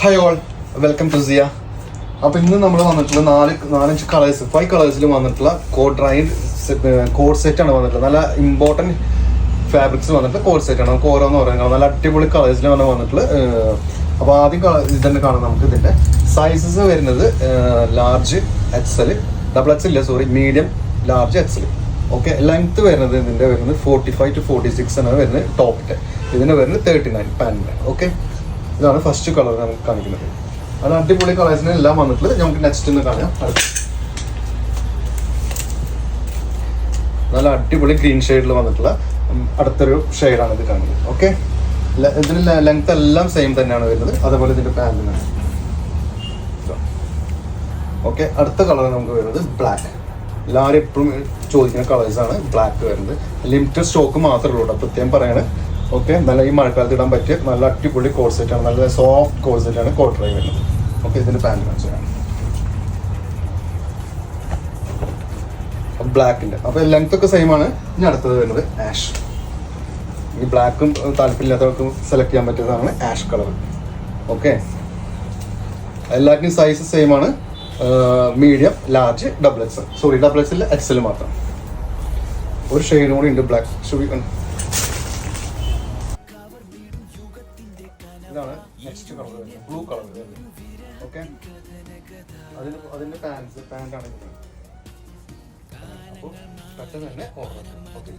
Hi all, welcome to സിയ. അപ്പോൾ ഇന്ന് നമ്മൾ വന്നിട്ടുള്ള നാലഞ്ച് കളേഴ്സ് 5 കളേഴ്സിൽ വന്നിട്ടുള്ള കോഡ് സെറ്റാണ് വന്നിട്ടുള്ളത്. നല്ല ഇമ്പോർട്ടൻറ്റ് ഫാബ്രിക്സ് വന്നിട്ടുള്ള കോഡ് സെറ്റാണ്. നമുക്ക് ഓരോന്ന് പറയുന്നത് നല്ല അടിപൊളി കളേഴ്സിൽ വന്നിട്ടുള്ള. അപ്പോൾ ആദ്യം ഇതന്നെ കാണാം. നമുക്ക് ഇതിൻ്റെ സൈസസ് വരുന്നത് large XL, medium, large XL. Okay, length വരുന്നത് ഇതിൻ്റെ വരുന്നത് 45 to 46 ആണ് വരുന്നത് ടോപ്പിൻ്റെ. ഇതിന് വരുന്നത് 39 പാൻറ്റിൻ്റെ. ഓക്കെ, ഇതാണ് ഫസ്റ്റ് കളർ നമുക്ക് കാണിക്കുന്നത്. അത് അടിപൊളി കളേഴ്സിന് എല്ലാം വന്നിട്ടുള്ളത്. നമുക്ക് നെക്സ്റ്റ് ഒന്ന് കാണാം. നല്ല അടിപൊളി ഗ്രീൻ ഷെയ്ഡിൽ വന്നിട്ടുള്ള അടുത്തൊരു ഷെയ്ഡാണ് ഇത് കാണുന്നത്. ഓക്കെ, ഇതിന് ലെങ്ത് എല്ലാം സെയിം തന്നെയാണ് വരുന്നത്. അതേപോലെ ഇതിൻ്റെ പാൻറ്റിനാണ്. ഓക്കെ, അടുത്ത കളർ നമുക്ക് വരുന്നത് ബ്ലാക്ക്. എല്ലാവരും എപ്പോഴും ചോദിക്കുന്ന കളേഴ്സാണ് ബ്ലാക്ക് വരുന്നത്. ലിമിറ്റഡ് സ്റ്റോക്ക് മാത്രമേ ഉള്ളൂ, പ്രത്യേകം പറയാണ്. ഓക്കെ, നല്ല ഈ മഴക്കാലത്ത് ഇടാൻ പറ്റിയ നല്ല അടിപൊളി കോഡ് സെറ്റാണ്. നല്ല സോഫ്റ്റ് കോഡ് സെറ്റാണ് കോഡ് ഡ്രൈവ് വരുന്നത്. ഓക്കെ, ഇതിൻ്റെ പാൻറ്റ് കാണിച്ചാണ് ബ്ലാക്കിൻ്റെ. അപ്പോൾ ലെങ്ത് ഒക്കെ സെയിം ആണ്. ഇനി അടുത്തത് വരുന്നത് ആഷ്. ഈ ബ്ലാക്കും താല്പര്യമില്ലാത്തവർക്കും സെലക്ട് ചെയ്യാൻ പറ്റിയതാണ് ആഷ് കളർ. ഓക്കെ, എല്ലാത്തിനും സൈസ് സെയിം ആണ്. മീഡിയം, ലാർജ്, XL XL മാത്രം. ഒരു ഷെയ്ഡും കൂടി ഉണ്ട് ബ്ലാക്ക്. ഇതാണ് നെക്സ്റ്റ് കളർ വരുന്നത്, ബ്ലൂ കളർ വരുന്നത്. ഓക്കെ, അതിൻ്റെ പാൻറ്റാണ്. അപ്പോൾ പെട്ടെന്ന് തന്നെ ഓർഡർ. ഓക്കെ.